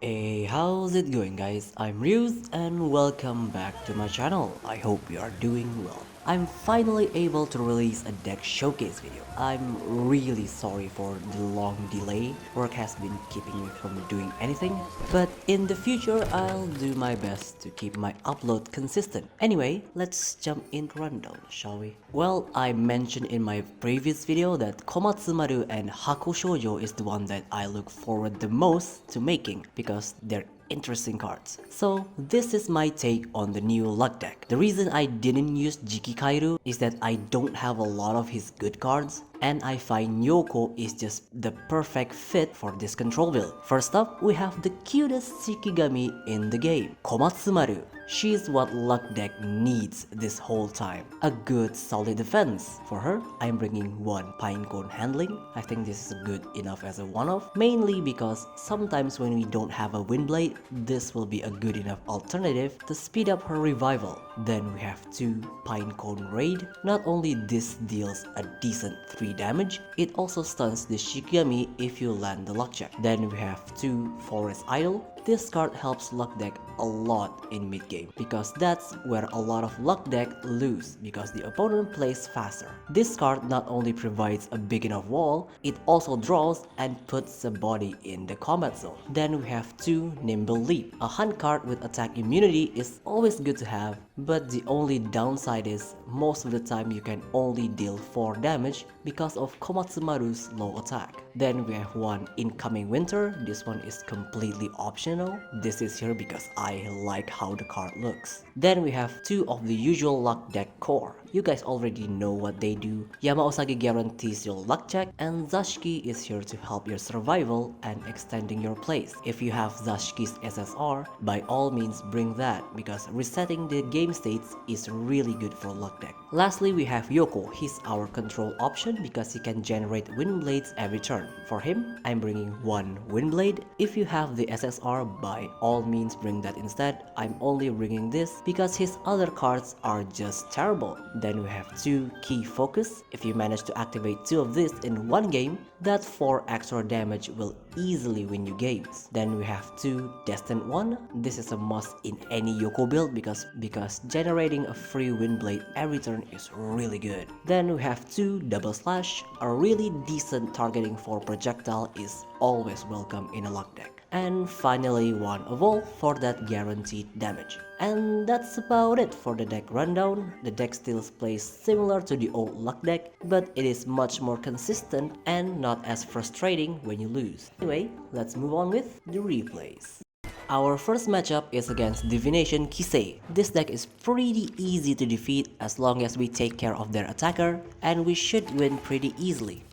Hey, how's it going guys? I'm Ryuz and welcome back to my channel. I hope you are doing well. I'm finally able to release a deck showcase video. I'm really sorry for the long delay. Work has been keeping me from doing anything, but in the future I'll do my best to keep my upload consistent. Anyway, let's jump into rundown, shall we? Well, I mentioned in my previous video that Komatsu and Hako Shoujo is the one that I look forward the most to making because they're interesting cards. So this is my take on the new luck deck. The reason I didn't use Jiki Kairu is that I don't have a lot of his good cards, and I find Yoko is just the perfect fit for this control build. First up, we have the cutest Shikigami in the game, Komatsu. She's what luck deck needs this whole time. A good solid defense. For her, I'm bringing one Pinecone Handling. I think this is good enough as a one-off, mainly because sometimes when we don't have a Windblade, this will be a good enough alternative to speed up her revival. Then we have two Pinecone Raid. Not only this deals a decent 3 damage, it also stuns the Shikigami if you land the luck check. Then we have two Forest Idol. This card helps luck deck a lot in mid game because that's where a lot of luck deck lose because the opponent plays faster. This card not only provides a big enough wall, it also draws and puts the body in the combat zone. Then we have two Nimble Leap. A hunt card with attack immunity is always good to have, but the only downside is most of the time you can only deal 4 damage because of Komatsu's low attack. Then we have one Incoming Winter. This one is completely optional. This is here because I like how the card looks. Then we have two of the usual luck deck core. You guys already know what they do. Yamaosagi guarantees your luck check, and Zashiki is here to help your survival and extending your plays. If you have Zashiki's SSR, by all means bring that because resetting the game states is really good for luck deck. Lastly, we have Yoko. He's our control option because he can generate Windblades every turn. For him, I'm bringing one Windblade. If you have the SSR, by all means bring that instead. I'm only bringing this because his other cards are just terrible. Then we have two Key Focus. If you manage to activate two of this in one game, that 4 extra damage will easily win you games. Then we have two Destined One. This is a must in any Yoko build because generating a free Windblade every turn is really good. Then we have two Double Slash. A really decent targeting for projectile is always welcome in a luck deck. And finally one Evolve for that guaranteed damage. And that's about it for the deck rundown. The deck still plays similar to the old luck deck, but it is much more consistent and not as frustrating when you lose. Anyway, let's move on with the replays. Our first matchup is against Divination Kisei. This deck is pretty easy to defeat as long as we take care of their attacker, and we should win pretty easily.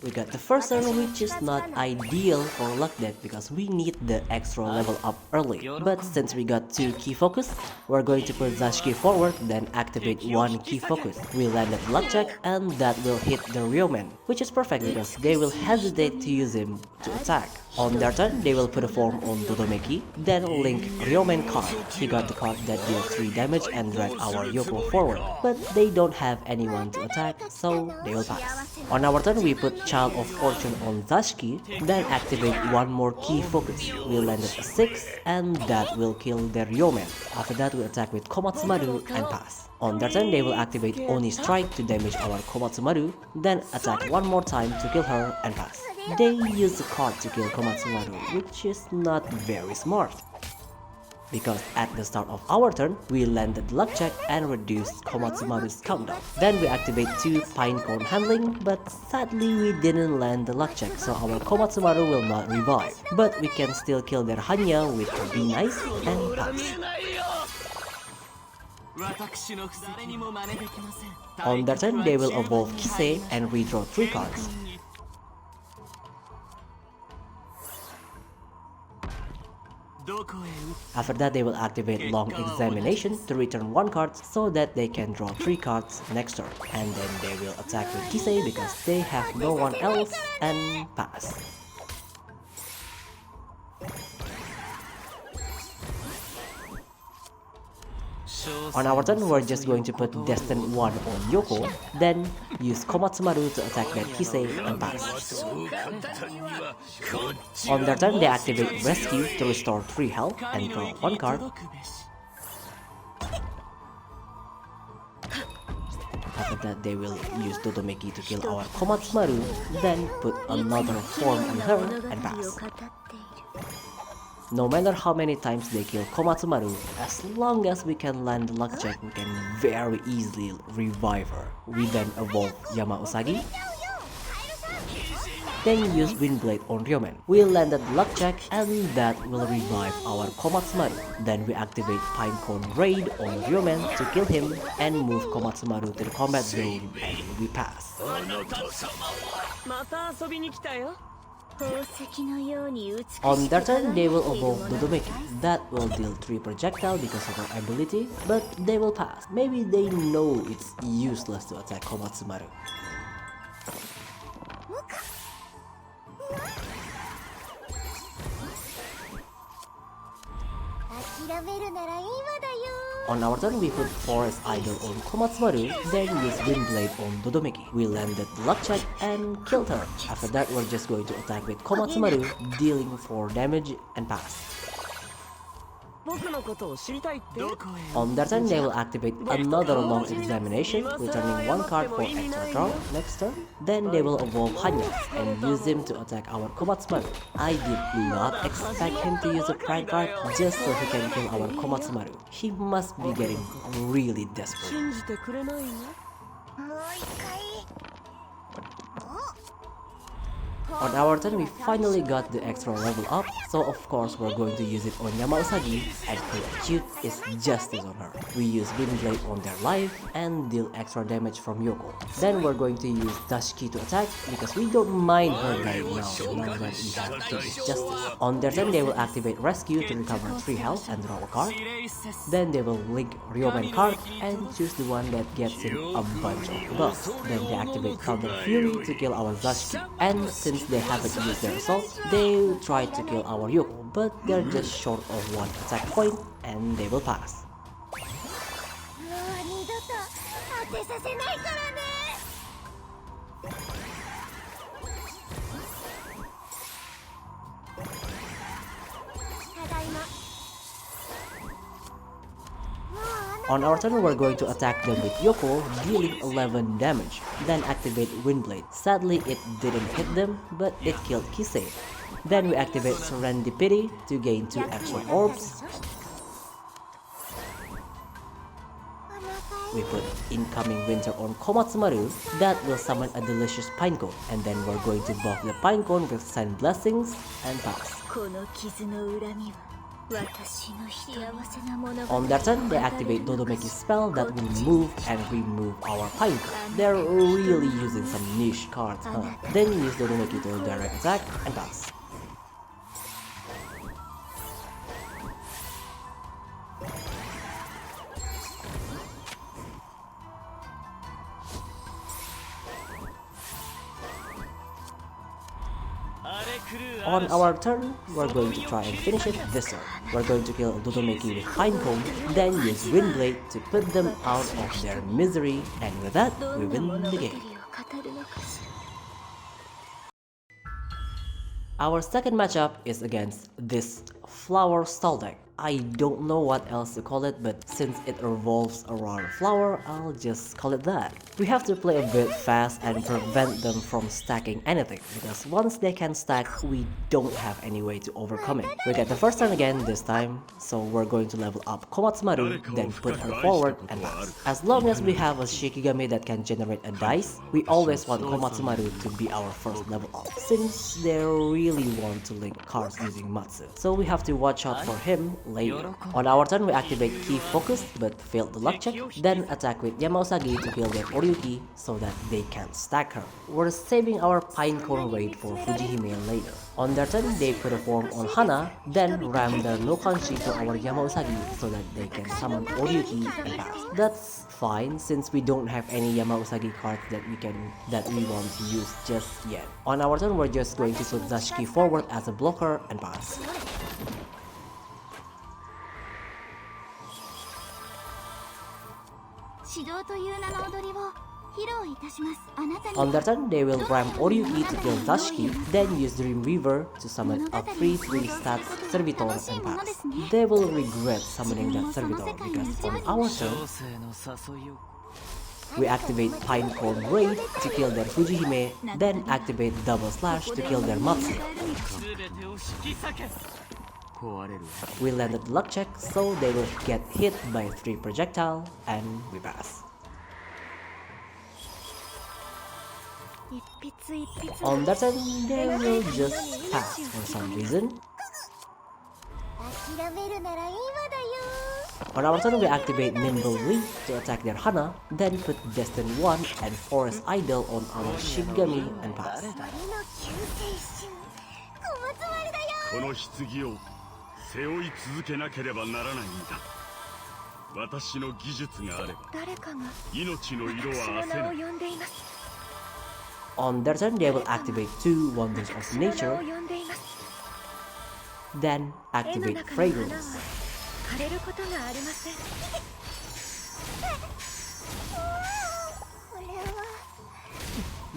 We got the first turn, which is not ideal for luck deck because we need the extra level up early. But since we got two Key Focus, we're going to put Zashiki forward, then activate one Key Focus. We landed luck check, and that will hit the Ryomen, which is perfect because they will hesitate to use him to attack. On their turn, they will put a form on Dodomeki, then link Ryomen card. He got the card that deals 3 damage and drag our Yoko forward, but they don't have anyone to attack, so they will pass. On our turn, we put Child of Fortune on Zashiki, then activate one more Key Focus. We landed a 6, and that will kill their Ryomen. After that, we attack with Komatsu and pass. On their turn, they will activate Oni Strike to damage our Komatsu, then attack one more time to kill her and pass. They use the card to kill Komatsu, which is not very smart. Because at the start of our turn, we landed luck check and reduced Komatsu's countdown. Then we activate two Pinecone Handling, but sadly we didn't land the luck check, so our Komatsu will not revive. But we can still kill their Hanya with Be Nice and pass. On their turn, they will evolve Kisei and redraw 3 cards. After that, they will activate Long Examination to return 1 card so that they can draw 3 cards next turn. And then they will attack with Kisei because they have no one else and pass. On our turn, we're just going to put Destined 1 on Yoko, then use Komatsu to attack that Kisei and pass. On their turn, they activate Rescue to restore 3 health and draw 1 card. After that, they will use Dodomeki to kill our Komatsu, then put another form on her and pass. No matter how many times they kill Komatsu, as long as we can land the luck check, we can very easily revive her. We then evolve Yamausagi, then use Windblade on Ryomen. We landed luck check and that will revive our Komatsu. Then we activate Pinecone Raid on Ryomen to kill him and move Komatsu to the combat zone and we pass. On their turn, they will evolve Dodomeki. That will deal 3 projectile because of her ability, but they will pass. Maybe they know it's useless to attack Komatsu. On our turn, we put Forest Idol on Komatsu, then use Windblade on Dodomeki. We landed luck check and killed her. After that, we're just going to attack with Komatsu, dealing 4 damage and pass. On their turn, they will activate another long examination, returning 1 card for extra draw next turn. Then they will evolve Hanya and use him to attack our Komatsu. I did not expect him to use a prank card just so he can kill our Komatsu. He must be getting really desperate. On our turn, we finally got the extra level up, so of course we're going to use it on Yamausagi and execute its justice on her. We use Windblade on their life and deal extra damage from Yoko. Then we're going to use Dashiki to attack because we don't mind her dying now that we have its justice. On their turn, they will activate Rescue to recover 3 health and draw a card. Then they will link Ryomen card and choose the one that gets him a bunch of buffs. Then they activate Counter Fury to kill our Dashiki. And since they haven't used their assault, they try to kill our Yoko, but they're just short of 1 attack point and they will pass. On our turn, we're going to attack them with Yoko, dealing 11 damage, then activate Windblade. Sadly, it didn't hit them, but it killed Kisei. Then we activate Serendipity to gain 2 extra orbs. We put Incoming Winter on Komatsu, that will summon a delicious Pinecone, and then we're going to buff the Pinecone with Sand Blessings and pass. On their turn, they activate Dodomeki's spell that will move and remove our Pinecone. They're really using some niche cards, huh? Then use Dodomeki to direct attack and pass. On our turn, we're going to try and finish it this turn. We're going to kill Dodomeki with Pinecone, then use Windblade to put them out of their misery, and with that, we win the game. Our second matchup is against this Flower Stall deck. I don't know what else to call it, but since it revolves around flower, I'll just call it that. We have to play a bit fast and prevent them from stacking anything, because once they can stack, we don't have any way to overcome it. We get the first turn again this time, so we're going to level up Komatsu, then put her forward and pass. As long as we have a Shikigami that can generate a dice, we always want Komatsu to be our first level up, since they really want to link cards using Matsu. So we have to watch out for him later. On our turn, we activate Key Focus but failed the luck check, then attack with Yamausagi to kill their Oryuki so that they can stack her. We're saving our Pinecone raid for Fujihime later. On their turn, they put a form on Hana, then ram the no Kanshi to our Yamausagi so that they can summon Oryuki and pass. That's fine since we don't have any Yamausagi cards that we want to use just yet. On our turn, we're just going to put Zashiki forward as a blocker and pass. On their turn, they will ram Oryuki to kill Zashiki, then use Dream Weaver to summon a 3/3 stats servitor and pass. They will regret summoning that servitor because on our turn, we activate Pinecone Raid to kill their Fujihime, then activate Double Slash to kill their Matsu. We landed luck check, so they will get hit by 3 projectile, and we pass. On that turn, they will just pass for some reason. On our turn, we activate Nimble Leap to attack their Hana, then put Destin 1 and Forest Idol on our Shigami and pass. この棺を背負い続けなければならないんだ。私の技術があれば命の色は褪せない。 On their turn, they will activate 2 Wonders of Nature, then activate Fragrance.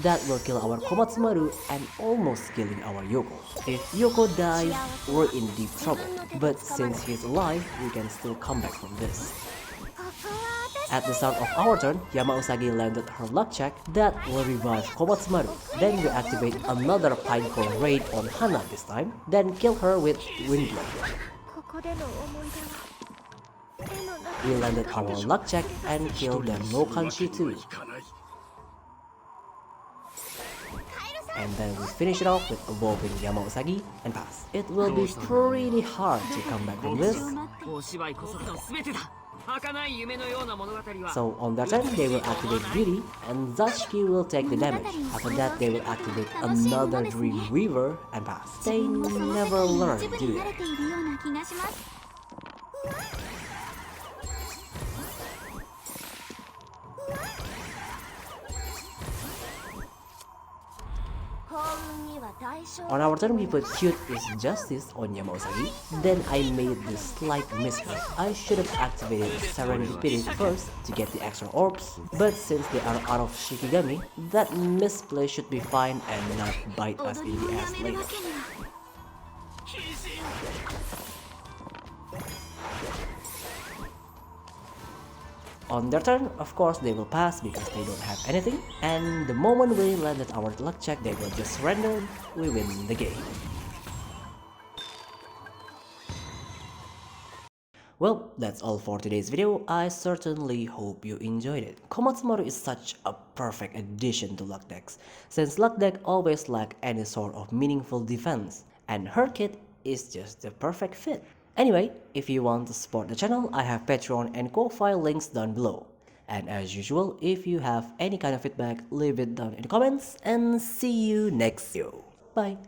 That will kill our Komatsu and almost killing our Yoko. If Yoko dies, we're in deep trouble, but since he's alive, we can still come back from this. At the start of our turn, Yamausagi landed her luck check that will revive Komatsu. Then we activate another Pinecone Raid on Hana this time, then kill her with Windblade. We landed our luck check and killed their no Kanshi too. And then we finish it off with evolving Yamausagi and pass. It will be pretty hard to come back from this. So on their turn, they will activate Beauty, and Zashiki will take the damage. After that, they will activate another Dream Weaver and pass. They never learn, do they? On our turn, we put Cute is Justice on Yamausagi. Then I made this slight misplay. I should have activated Serendipity first to get the extra orbs, but since they are out of Shikigami, that misplay should be fine and not bite us in the ass later. On their turn, of course, they will pass because they don't have anything, and the moment we landed our luck check, they will just surrender. We win the game. Well, that's all for today's video. I certainly hope you enjoyed it. Komatsu is such a perfect addition to luck decks, since luck deck always lack any sort of meaningful defense, and her kit is just the perfect fit. Anyway, if you want to support the channel, I have Patreon and Ko-Fi links down below. And as usual, if you have any kind of feedback, leave it down in the comments, and see you next video. Bye!